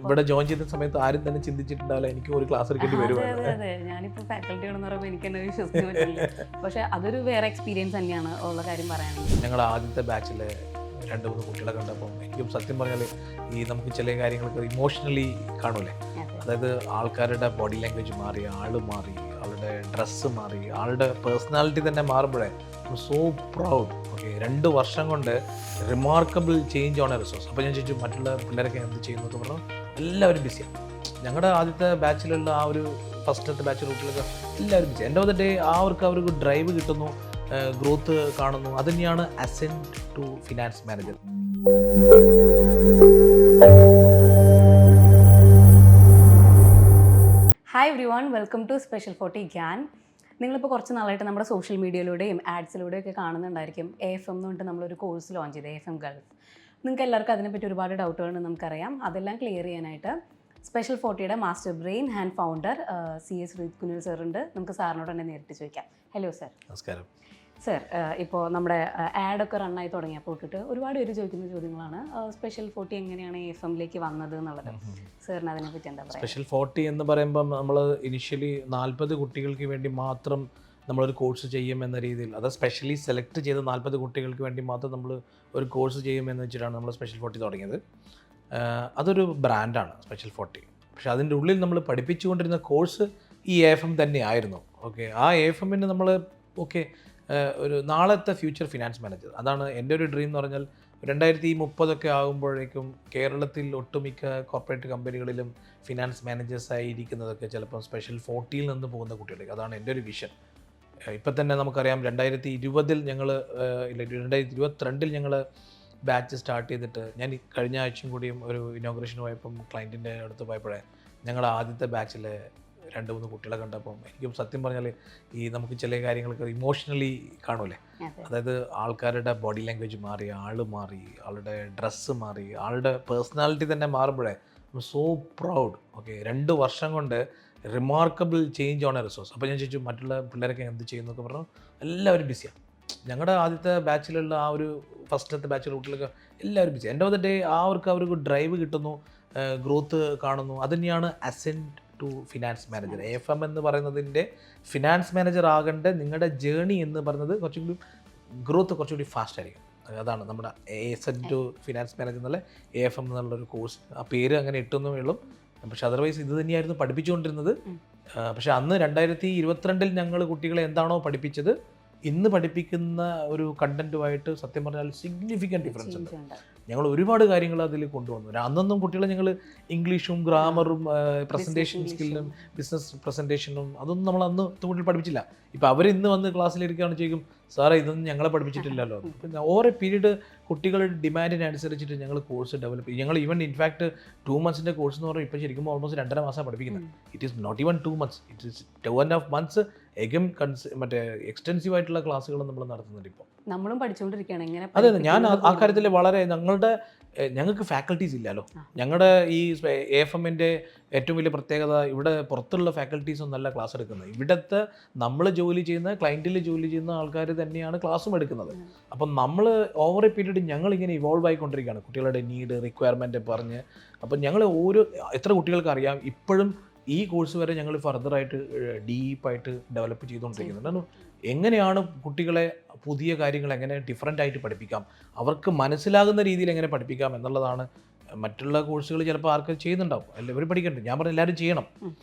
ഇവിടെ ജോയിൻ ചെയ്ത സമയത്ത് ആരും തന്നെ ചിന്തിച്ചിട്ടുണ്ടാവില്ല എനിക്ക് ഒരു ക്ലാസ് എടുക്കേണ്ടി വരുമെന്ന്. അതെ, ഞാനിപ്പോൾ ഫാക്കൽറ്റി ആണെന്ന് പറയുമ്പോൾ എനിക്ക് തന്നെ വിശ്വസിക്കാൻ പറ്റില്ല. പക്ഷെ അതൊരു വേറെ എക്സ്പീരിയൻസ് തന്നെയാണ് ഉള്ള കാര്യം പറയുന്നത്. ഞങ്ങളുടെ ആദ്യത്തെ ബാച്ചിലെ 2-3 കുട്ടികളെ കണ്ടപ്പോൾ എനിക്കും സത്യം പറഞ്ഞാൽ ഈ നമുക്ക് ചില കാര്യങ്ങളൊക്കെ ഇമോഷണലി കാണൂലേ, അതായത് ആൾക്കാരുടെ ബോഡി ലാംഗ്വേജ് മാറി, ആള് മാറി, ആളുടെ ഡ്രസ്സ് മാറി, ആളുടെ പേഴ്സണാലിറ്റി തന്നെ മാറുമ്പോഴേ സോ പ്രൗഡ്. ഓക്കെ, 2 വർഷം കൊണ്ട് remarkable change on A resource. അപ്പോൾ ഞാൻ ചോദിച്ചു മറ്റുള്ള പിള്ളേരൊക്കെ എന്ത് ചെയ്യുന്നൊക്കെ പറഞ്ഞു. എല്ലാവരും ബിസിയാണ്. ഞങ്ങളുടെ ആദ്യത്തെ ബാച്ചിലുള്ള ആ ഒരു ഫസ്റ്റത്തെ ബാച്ച് കുട്ടികളൊക്കെ എല്ലാവരും busy. End of the day അവർക്ക് ഡ്രൈവ് കിട്ടുന്നു, ഗ്രോത്ത് കാണുന്നു. അത് തന്നെയാണ് Ascend to Finance Manager. Hi everyone, welcome to special 40 Gyan. നിങ്ങളിപ്പോൾ കുറച്ച് നാളായിട്ട് നമ്മുടെ സോഷ്യൽ മീഡിയയിലൂടെയും ആഡ്സിലൂടെയും ഒക്കെ കാണുന്നുണ്ടായിരിക്കും. AFM എന്ന് പറഞ്ഞിട്ട് നമ്മളൊരു കോഴ്സ് ലോഞ്ച് ചെയ്ത് AFM ഗൾഫ്. നിങ്ങൾക്ക് എല്ലാവർക്കും അതിനെപ്പറ്റി ഒരുപാട് ഡൗട്ടുകളുണ്ട് നമുക്കറിയാം. അതെല്ലാം ക്ലിയർ ചെയ്യാനായിട്ട് സ്പെഷ്യൽ 40യുടെ master brain and founder CS കുനിൽ സാർ ഉണ്ട്. നമുക്ക് സാറിനോട് തന്നെ നേരിട്ട് ചോദിക്കാം. Hello sir. നമസ്കാരം സാർ. ഇപ്പോൾ നമ്മുടെ ആഡൊക്കെ റണ്ണായി തുടങ്ങിയപ്പോൾ തൊട്ടിട്ട് ഒരുപാട് പേര് ചോദിക്കുന്ന ചോദ്യങ്ങളാണ്. സ്പെഷ്യൽ 40 എങ്ങനെയാണ് AFMലേക്ക് വന്നത് എന്നുള്ളത്. സാറിന് അതിനെപ്പറ്റി എന്താ പറയുക? സ്പെഷ്യൽ 40 എന്ന് പറയുമ്പം നമ്മൾ ഇനിഷ്യലി 40 കുട്ടികൾക്ക് വേണ്ടി മാത്രം നമ്മളൊരു കോഴ്സ് ചെയ്യുമെന്ന രീതിയിൽ, അത് സ്പെഷ്യലി സെലക്ട് ചെയ്ത 40 കുട്ടികൾക്ക് വേണ്ടി മാത്രം നമ്മൾ ഒരു കോഴ്സ് ചെയ്യുമെന്ന് വെച്ചിട്ടാണ് നമ്മൾ സ്പെഷ്യൽ 40 തുടങ്ങിയത്. അതൊരു ബ്രാൻഡാണ് സ്പെഷ്യൽ 40. പക്ഷേ അതിൻ്റെ ഉള്ളിൽ നമ്മൾ പഠിപ്പിച്ചുകൊണ്ടിരുന്ന കോഴ്സ് ഈ AFM തന്നെയായിരുന്നു. ഓക്കെ, ആ AFMന് നമ്മൾ ഒരു നാളത്തെ ഫ്യൂച്ചർ ഫിനാൻസ് മാനേജർ, അതാണ് എൻ്റെ ഒരു ഡ്രീം എന്ന് പറഞ്ഞാൽ. 2030 ആകുമ്പോഴേക്കും കേരളത്തിൽ ഒട്ടുമിക്ക കോർപ്പറേറ്റ് കമ്പനികളിലും ഫിനാൻസ് മാനേജേഴ്സായി ഇരിക്കുന്നതൊക്കെ ചിലപ്പോൾ സ്പെഷ്യൽ 40യിൽ നിന്ന് പോകുന്ന കുട്ടികളേക്ക്. അതാണ് എൻ്റെ ഒരു വിഷൻ. ഇപ്പം തന്നെ നമുക്കറിയാം 2020 ഞങ്ങൾ 2022 ഞങ്ങൾ ബാച്ച് സ്റ്റാർട്ട് ചെയ്തിട്ട്, ഞാൻ കഴിഞ്ഞ ആഴ്ചയും കൂടിയും ഒരു ഇനോഗ്രേഷന് പോയപ്പം ക്ലയൻറ്റിൻ്റെ അടുത്ത് പോയപ്പോഴേ ഞങ്ങളുടെ ആദ്യത്തെ ബാച്ചിലെ 2-3 കുട്ടികളെ കണ്ടപ്പം എനിക്കും സത്യം പറഞ്ഞാൽ ഈ നമുക്ക് ചില കാര്യങ്ങളൊക്കെ ഇമോഷണലി കാണൂലേ, അതായത് ആൾക്കാരുടെ ബോഡി ലാംഗ്വേജ് മാറി, ആള് മാറി, ആളുടെ ഡ്രസ്സ് മാറി, ആളുടെ പേഴ്സണാലിറ്റി തന്നെ മാറുമ്പോഴേ സോ പ്രൗഡ്. ഓക്കെ, 2 വർഷം കൊണ്ട് remarkable change on A resource. അപ്പോൾ ഞാൻ ചോദിച്ചു മറ്റുള്ള പിള്ളേരൊക്കെ എന്ത് ചെയ്യുന്നൊക്കെ പറഞ്ഞു. എല്ലാവരും ബിസിയാണ്. ഞങ്ങളുടെ ആദ്യത്തെ ബാച്ചിലുള്ള ആ ഒരു ഫസ്റ്റത്തെ ബാച്ചിലെ കുട്ടികളൊക്കെ എല്ലാവരും busy. End of the day അവർക്ക് ഡ്രൈവ് കിട്ടുന്നു, ഗ്രോത്ത് കാണുന്നു. അത് തന്നെയാണ് Ascend to Finance Manager. AFM എന്ന് പറയുന്നതിൻ്റെ ഫിനാൻസ് മാനേജർ ആകേണ്ട നിങ്ങളുടെ ജേണി എന്ന് പറയുന്നത് കുറച്ചുകൂടി ഗ്രോത്ത് കുറച്ചുകൂടി ഫാസ്റ്റ് ആയിരിക്കും. അതാണ് നമ്മുടെ അസെൻഡ് ടു ഫിനാൻസ് മാനേജർ എന്നുള്ള AFM എന്നുള്ളൊരു കോഴ്സ്. ആ പേര് അങ്ങനെ ഇട്ടുന്നേ ഉള്ളൂ. പക്ഷേ അതർവൈസ് ഇത് തന്നെയായിരുന്നു പഠിപ്പിച്ചുകൊണ്ടിരുന്നത്. പക്ഷേ അന്ന് 2022 ഞങ്ങൾ കുട്ടികളെ എന്താണോ പഠിപ്പിച്ചത്, ഇന്ന് പഠിപ്പിക്കുന്ന ഒരു കണ്ടൻറ്റുമായിട്ട് സത്യം പറഞ്ഞാൽ സിഗ്നിഫിക്കൻറ്റ് ഡിഫറൻസ് ഉണ്ട്. ഞങ്ങൾ ഒരുപാട് കാര്യങ്ങൾ അതിൽ കൊണ്ടുവന്നു. അന്നൊന്നും കുട്ടികളെ ഞങ്ങൾ ഇംഗ്ലീഷും ഗ്രാമറും പ്രസൻറ്റേഷൻ സ്കില്ലും ബിസിനസ് പ്രസൻറ്റേഷനും അതൊന്നും നമ്മൾ അന്ന് കൂടുതൽ പഠിപ്പിച്ചില്ല. ഇപ്പോൾ അവരിന്ന് വന്ന് ക്ലാസ്സിലിരിക്കുകയാണ് ചോദിക്കും, സാറേ ഇതൊന്നും ഞങ്ങളെ പഠിപ്പിച്ചിട്ടില്ലല്ലോ. പിന്നെ ഓരോ പീരീഡ് കുട്ടികളുടെ ഡിമാൻഡിനനുസരിച്ചിട്ട് ഞങ്ങൾ കോഴ്സ് ഡെവലപ്പ് ചെയ്യും. ഞങ്ങൾ ഈവൻ ഇൻഫാക്ട് 2 months കോഴ്സ് എന്ന് പറയുമ്പോൾ ഇപ്പോൾ ശരിക്കും ഓൾമോസ്റ്റ് 2.5 മാസം പഠിപ്പിക്കുന്നത്. It is not even 2 months, it is 2.5 months എഗം മറ്റേ എക്സ്റ്റെൻസീവ് ആയിട്ടുള്ള ക്ലാസ്സുകൾ നമ്മൾ നടത്തുന്നുണ്ട് ഇപ്പോൾ. നമ്മളും പഠിച്ചുകൊണ്ടിരിക്കുകയാണ് എങ്ങനെ. അതെ, ഞാൻ ആ കാര്യത്തിൽ വളരെ ഞങ്ങൾക്ക് ഫാക്കൽറ്റീസ് ഇല്ലല്ലോ. ഞങ്ങളുടെ ഈ AFMൻ്റെ ഏറ്റവും വലിയ പ്രത്യേകത, ഇവിടെ പുറത്തുള്ള ഫാക്കൽറ്റീസ് ഒന്നല്ല ക്ലാസ് എടുക്കുന്നത്. ഇവിടുത്തെ നമ്മൾ ജോലി ചെയ്യുന്ന ക്ലയൻറ്റിൽ ജോലി ചെയ്യുന്ന ആൾക്കാർ തന്നെയാണ് ക്ലാസ്സും എടുക്കുന്നത്. അപ്പം നമ്മൾ ഓവർ എ പീരീഡ് ഞങ്ങളിങ്ങനെ ഇവോൾവ് ആയിക്കൊണ്ടിരിക്കുകയാണ്, കുട്ടികളുടെ നീഡ് റിക്വയർമെൻറ്റ് പറഞ്ഞ്. അപ്പം ഞങ്ങൾ എത്ര കുട്ടികൾക്ക് അറിയാം ഇപ്പോഴും ഈ കോഴ്സ് വരെ ഞങ്ങൾ ഫർദറായിട്ട് ഡീപ്പായിട്ട് ഡെവലപ്പ് ചെയ്തുകൊണ്ടിരിക്കുന്നുണ്ട്. എങ്ങനെയാണ് കുട്ടികളെ പുതിയ കാര്യങ്ങൾ എങ്ങനെ ഡിഫറൻ്റ് ആയിട്ട് പഠിപ്പിക്കാം, അവർക്ക് മനസ്സിലാകുന്ന രീതിയിൽ എങ്ങനെ പഠിപ്പിക്കാം എന്നുള്ളതാണ്. മറ്റുള്ള കോഴ്സുകൾ ചിലപ്പോൾ ആർക്ക് ചെയ്യുന്നുണ്ടാവും, എല്ലാവരും പഠിക്കണ്ടേ. ഞാൻ പറഞ്ഞു എല്ലാവരും ചെയ്യണം.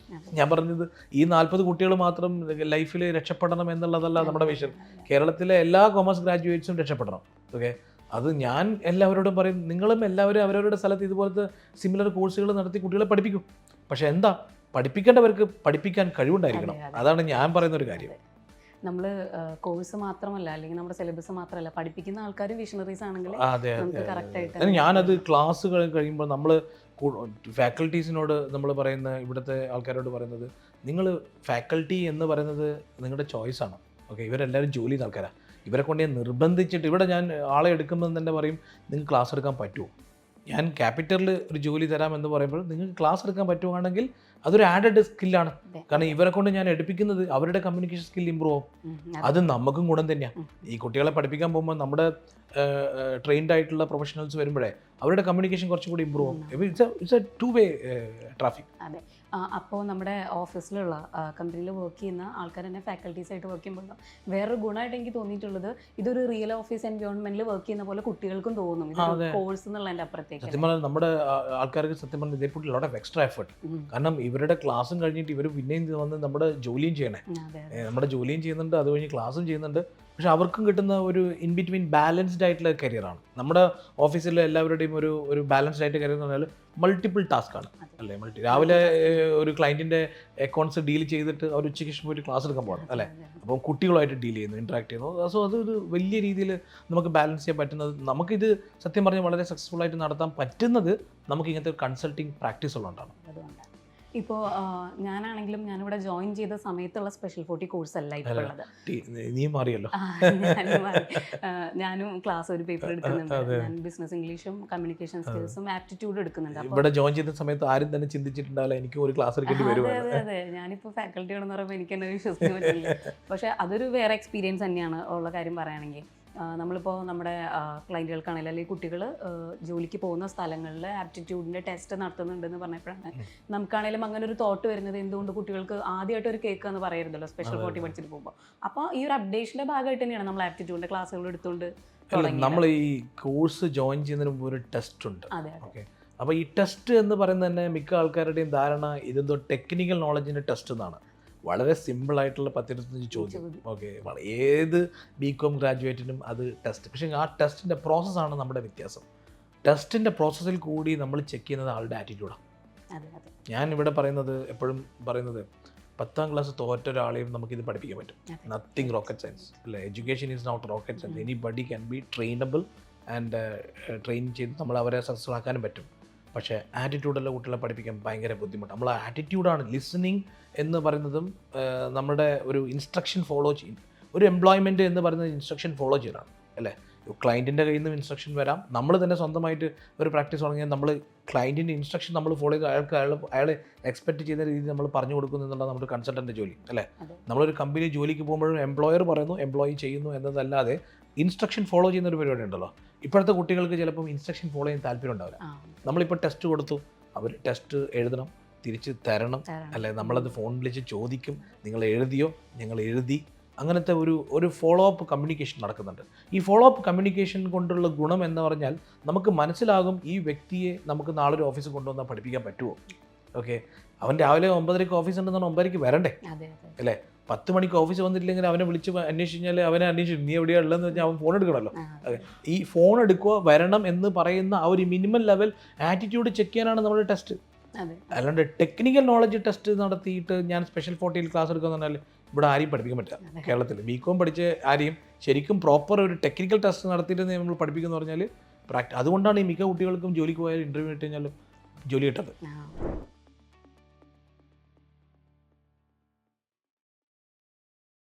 ഞാൻ പറഞ്ഞത് ഈ 40 കുട്ടികൾ മാത്രം ലൈഫിൽ രക്ഷപ്പെടണം എന്നുള്ളതല്ല നമ്മുടെ വിഷൻ. കേരളത്തിലെ എല്ലാ കൊമേഴ്സ് ഗ്രാജുവേറ്റ്സും രക്ഷപ്പെടണം. ഓക്കെ, അത് ഞാൻ എല്ലാവരോടും പറയും, നിങ്ങളും എല്ലാവരും അവരവരുടെ സ്ഥലത്ത് ഇതുപോലത്തെ സിമിലർ കോഴ്സുകൾ നടത്തി കുട്ടികളെ പഠിപ്പിക്കും. പക്ഷേ എന്താ, പഠിപ്പിക്കേണ്ടവർക്ക് പഠിപ്പിക്കാൻ കഴിവുണ്ടായിരിക്കണം. അതാണ് ഞാൻ പറയുന്നൊരു കാര്യം. നമ്മൾ കോഴ്സ് മാത്രമല്ല, അല്ലെങ്കിൽ നമ്മുടെ സിലബസ് മാത്രമല്ല, പഠിപ്പിക്കുന്ന ആൾക്കാരും വിഷണറീസ് ആണെങ്കിൽ നമുക്ക് കറക്റ്റായിട്ട്. ഞാനത് ക്ലാസ്സുകൾ കഴിയുമ്പോൾ നമ്മൾ ഫാക്കൽറ്റീസിനോട് നമ്മൾ പറയുന്ന, ഇവിടുത്തെ ആൾക്കാരോട് പറയുന്നത്, നിങ്ങൾ ഫാക്കൽറ്റി എന്ന് പറയുന്നത് നിങ്ങളുടെ ചോയ്സാണ്. ഓക്കെ, ഇവരെല്ലാവരും ജോലി ചെയ്യുന്ന ആൾക്കാരാണ്. ഇവരെ കൊണ്ട് ഞാൻ നിർബന്ധിച്ചിട്ട് ഇവിടെ ഞാൻ ആളെ എടുക്കുമ്പോൾ തന്നെ പറയും, നിങ്ങൾക്ക് ക്ലാസ് എടുക്കാൻ പറ്റുമോ, ഞാൻ ക്യാപിറ്റലിൽ ഒരു ജോലി തരാമെന്ന് പറയുമ്പോൾ നിങ്ങൾക്ക് ക്ലാസ് എടുക്കാൻ പറ്റുവാണെങ്കിൽ അതൊരു ആഡഡ് സ്കില്ലാണ്. കാരണം ഇവരെ കൊണ്ട് ഞാൻ എടുപ്പിക്കുന്നത് അവരുടെ കമ്മ്യൂണിക്കേഷൻ സ്കിൽ ഇമ്പ്രൂവ് ആവും. അത് നമുക്കും ഗുണം തന്നെയാണ്. ഈ കുട്ടികളെ പഠിപ്പിക്കാൻ പോകുമ്പോൾ നമ്മുടെ ട്രെയിൻഡ് ആയിട്ടുള്ള പ്രൊഫഷണൽസ് വരുമ്പോഴേ അവരുടെ കമ്മ്യൂണിക്കേഷൻ കുറച്ചും കൂടി ഇമ്പ്രൂവ് ആവും. It's A to way traffic. അതെ. അപ്പോൾ നമ്മുടെ ഓഫീസിലുള്ള കമ്പനിയിൽ വർക്ക് ചെയ്യുന്ന ആൾക്കാർ തന്നെ ഫാക്കൽറ്റീസ് ആയിട്ട് വർക്ക് ചെയ്യുമ്പോൾ വേറൊരു ഗുണമായിട്ട് എനിക്ക് തോന്നിയിട്ടുള്ളത് ഇതൊരു റിയൽ ഓഫീസ് എൻവയോൺമെന്റിൽ വർക്ക് ചെയ്യുന്ന പോലെ കുട്ടികൾക്കും തോന്നും ഇതൊരു കോഴ്സ് എന്നുള്ളതിൻ്റെ അപ്പുറത്തേക്ക്. സത്യം പറഞ്ഞാൽ നമ്മുടെ ആൾക്കാർക്ക് സത്യം പറഞ്ഞാൽ ഇതേ put lot of extra effort. കാരണം ഇവരുടെ ക്ലാസ്സും കഴിഞ്ഞിട്ട് ഇവർ പിന്നെയും വന്ന് നമ്മുടെ ജോലിയും ചെയ്യണേ. നമ്മുടെ ജോലിയും ചെയ്യുന്നുണ്ട്, അത് കഴിഞ്ഞ് ക്ലാസ്സും ചെയ്യുന്നുണ്ട്. പക്ഷെ അവർക്കും കിട്ടുന്ന ഒരു ഇൻ ബിറ്റ്വീൻ ബാലൻസ്ഡ് ആയിട്ടുള്ള കരിയറാണ്. നമ്മുടെ ഓഫീസിലെ എല്ലാവരുടെയും ഒരു ബാലൻസ്ഡ് ആയിട്ട് കരിയർ എന്ന് പറഞ്ഞാൽ മൾട്ടിപ്പിൾ ടാസ്ക് ആണ് അല്ലേ. രാവിലെ ഒരു ക്ലയൻറ്റിൻ്റെ അക്കൗണ്ട്സ് ഡീൽ ചെയ്തിട്ട് അവർ ഉച്ചയ്ക്ക് ശേഷം പോയിട്ട് ക്ലാസ് എടുക്കാൻ പോകണം അല്ലേ. അപ്പം കുട്ടികളുമായിട്ട് ഡീൽ ചെയ്യുന്നു, ഇൻട്രാക്ട് ചെയ്യുന്നു. സോ അതൊരു വലിയ രീതിയിൽ നമുക്ക് ബാലൻസ് ചെയ്യാൻ പറ്റുന്നത്, നമുക്കിത് സത്യം പറഞ്ഞാൽ വളരെ സക്സസ്ഫുൾ ആയിട്ട് നടത്താൻ പറ്റുന്നത് നമുക്ക് ഇങ്ങനത്തെ കൺസൾട്ടിങ് പ്രാക്ടീസ് ഉള്ളതുകൊണ്ടാണ്. ഇപ്പോൾ ഞാനാണെങ്കിലും ഞാനിവിടെ ജോയിൻ ചെയ്ത സമയത്തുള്ള സ്പെഷ്യൽ 40 കോഴ്സ് അല്ല ഇപ്പോൾ ഉള്ളത്. നീയും മാറിയല്ലോ. ഞാനും ക്ലാസ് ഒരു പേപ്പർ എടുക്കുന്നുണ്ട്. ഞാൻ ബിസിനസ് ഇംഗ്ലീഷും കമ്മ്യൂണിക്കേഷൻ സ്കിൽസും ആപ്റ്റിറ്റ്യൂഡ് എടുക്കുന്നുണ്ട്. ഇവിടെ ജോയിൻ ചെയ്ത സമയത്ത് ആരും തന്നെ ചിന്തിച്ചിട്ടുണ്ടാവില്ല എനിക്ക് ഒരു ക്ലാസ് എടുക്കേണ്ടി വരും. അതെ, ഞാനിപ്പോൾ ഫാക്കൽറ്റി ആണെന്ന് പറയുമ്പോൾ എനിക്ക് തന്നെ വിശ്വസിക്കാൻ പറ്റില്ല. പക്ഷേ അതൊരു വേറെ എക്സ്പീരിയൻസ് തന്നെയാണ് ഉള്ള കാര്യം പറയുകയാണെങ്കിൽ. നമ്മളിപ്പോൾ നമ്മുടെ ക്ലയൻറ്റുകൾക്കാണെങ്കിലും അല്ലെങ്കിൽ കുട്ടികൾ ജോലിക്ക് പോകുന്ന സ്ഥലങ്ങളിൽ ആപ്റ്റിറ്റ്യൂഡിൻ്റെ ടെസ്റ്റ് നടത്തുന്നുണ്ടെന്ന് പറഞ്ഞപ്പോഴാണ് നമുക്കാണെങ്കിലും അങ്ങനെ ഒരു തോട്ട് വരുന്നത്. എന്തുകൊണ്ട് കുട്ടികൾക്ക് ആദ്യമായിട്ട് ഒരു കേക്ക് എന്ന് പറയരുതല്ലോ സ്പെഷ്യൽ 40 പഠിച്ചിട്ട് പോകുമ്പോൾ. അപ്പോൾ ഈ ഒരു അപ്ഡേഷൻ്റെ ഭാഗമായിട്ട് തന്നെയാണ് നമ്മൾ ആപ്റ്റിറ്റ്യൂഡിൻ്റെ ക്ലാസ്സുകൾ എടുത്തുകൊണ്ട് നമ്മൾ ഈ കോഴ്സ് ജോയിൻ ചെയ്യുന്നതിന് മുമ്പ് ഒരു ടെസ്റ്റ് ഉണ്ട്. ഓക്കെ, അപ്പോൾ ഈ ടെസ്റ്റ് എന്ന് പറയുന്നത് തന്നെ മിക്ക ആൾക്കാരുടെയും ധാരണ ഇതെന്തോ ടെക്നിക്കൽ നോളജിൻ്റെ ടെസ്റ്റ് എന്നാണ്. വളരെ സിമ്പിളായിട്ടുള്ള 10-25 ചോദ്യം. ഓക്കെ, ഏത് ബികോം ഗ്രാജുവേറ്റിനും അത് ടെസ്റ്റ്. പക്ഷേ ആ ടെസ്റ്റിൻ്റെ പ്രോസസ്സാണ് നമ്മുടെ വ്യത്യാസം. ടെസ്റ്റിൻ്റെ പ്രോസസ്സിൽ കൂടി നമ്മൾ ചെക്ക് ചെയ്യുന്നത് ആളുടെ ആറ്റിറ്റ്യൂഡാണ്. ഞാൻ ഇവിടെ പറയുന്നത് എപ്പോഴും പറയുന്നത് 10ാം ക്ലാസ് തോറ്റ ഒരാളെയും നമുക്കിത് പഠിപ്പിക്കാൻ പറ്റും. നത്തിങ് റോക്കറ്റ് സയൻസ് അല്ലേ. Education is not rocket science. Anybody can be trainable and train ചെയ്ത് നമ്മൾ അവരെ സക്സസ്ഫുൾ ആക്കാനും പറ്റും. പക്ഷേ ആറ്റിറ്റ്യൂഡുള്ള കുട്ടികളെ പഠിപ്പിക്കാൻ ഭയങ്കര ബുദ്ധിമുട്ടാണ്. നമ്മൾ ആറ്റിറ്റ്യൂഡാണ് ലിസണിങ് എന്ന് പറയുന്നതും നമ്മുടെ ഒരു ഇൻസ്ട്രക്ഷൻ ഫോളോ ചെയ്യും. ഒരു എംപ്ലോയ്മെൻറ്റ് എന്ന് പറയുന്നത് ഇൻസ്ട്രക്ഷൻ ഫോളോ ചെയ്യലാണ് അല്ലേ. ക്ലയൻറ്റിൻ്റെ കയ്യിൽ നിന്നും ഇൻസ്ട്രക്ഷൻ വരാം. നമ്മൾ തന്നെ സ്വന്തമായിട്ട് ഒരു പ്രാക്ടീസ് തുടങ്ങിയാൽ നമ്മൾ ക്ലയൻറ്റിൻ്റെ ഇൻസ്ട്രക്ഷൻ നമ്മൾ ഫോളോ ചെയ്ത് അയാൾ എക്സ്പെക്റ്റ് ചെയ്യുന്ന രീതിയിൽ നമ്മൾ പറഞ്ഞു കൊടുക്കുന്നു എന്നുള്ളത് നമ്മുടെ കൺസൾട്ടൻ്റെ ജോലി അല്ലേ. നമ്മളൊരു കമ്പനി ജോലിക്ക് പോകുമ്പോഴും എംപ്ലോയർ പറയുന്നു, എംപ്ലോയി ചെയ്യുന്നു എന്നതല്ലാതെ ഇൻസ്ട്രക്ഷൻ ഫോളോ ചെയ്യുന്ന ഒരു പരിപാടി ഉണ്ടല്ലോ. ഇപ്പോഴത്തെ കുട്ടികൾക്ക് ചിലപ്പം ഇൻസ്ട്രക്ഷൻ ഫോളോ ചെയ്യാൻ താല്പര്യം ഉണ്ടാവില്ല. നമ്മളിപ്പോൾ ടെസ്റ്റ് കൊടുത്തു, അവർ ടെസ്റ്റ് എഴുതണം, തിരിച്ച് തരണം അല്ലേ. നമ്മളത് ഫോൺ വിളിച്ച് ചോദിക്കും, നിങ്ങൾ എഴുതിയോ, ഞങ്ങൾ എഴുതി. അങ്ങനത്തെ ഒരു ഫോളോ അപ്പ് കമ്മ്യൂണിക്കേഷൻ നടക്കുന്നുണ്ട്. ഈ ഫോളോ അപ്പ് കമ്മ്യൂണിക്കേഷൻ കൊണ്ടുള്ള ഗുണം എന്ന് പറഞ്ഞാൽ നമുക്ക് മനസ്സിലാകും ഈ വ്യക്തിയെ നമുക്ക് നാളെ ഒരു ഓഫീസിൽ കൊണ്ടുവന്നാൽ പഠിപ്പിക്കാൻ പറ്റുമോ. ഓക്കെ, അവൻ രാവിലെ 9:30 ഓഫീസ് ഉണ്ടെന്നാണ് 9:30 വരണ്ടേ അല്ലേ. 10 മണിക്ക് ഓഫീസ് വന്നിട്ടില്ലെങ്കിൽ അവനെ വിളിച്ച് അന്വേഷിച്ച് കഴിഞ്ഞാൽ അവനെ അന്വേഷിച്ചു നീ എവിടെയാണ് ഉള്ളതെന്ന് വെച്ചാൽ അവൻ ഫോൺ എടുക്കണമല്ലോ. ഈ ഫോൺ എടുക്കുക, വരണം എന്ന് പറയുന്ന ആ ഒരു മിനിമം ലെവൽ ആറ്റിറ്റ്യൂഡ് ചെക്ക് ചെയ്യാനാണ് നമ്മുടെ ടെസ്റ്റ്. അല്ലാണ്ട് ടെക്നിക്കൽ നോളജ് ടെസ്റ്റ് നടത്തിയിട്ട് ഞാൻ സ്പെഷ്യൽ 40 ക്ലാസ് എടുക്കുക എന്ന് പറഞ്ഞാൽ ഇവിടെ ആരെയും പഠിപ്പിക്കാൻ പറ്റില്ല. കേരളത്തിൽ ബികോം പഠിച്ച് ആരെയും ശരിക്കും പ്രോപ്പർ ഒരു ടെക്നിക്കൽ ടെസ്റ്റ് നടത്തിയിട്ട് നമ്മൾ പഠിപ്പിക്കുന്നു പറഞ്ഞാൽ അതുകൊണ്ടാണ് ഈ മിക്ക കുട്ടികൾക്കും ജോലിക്ക് പോയാൽ ഇൻ്റർവ്യൂ ഇട്ട് കഴിഞ്ഞാലും ജോലി കിട്ടുന്നത്.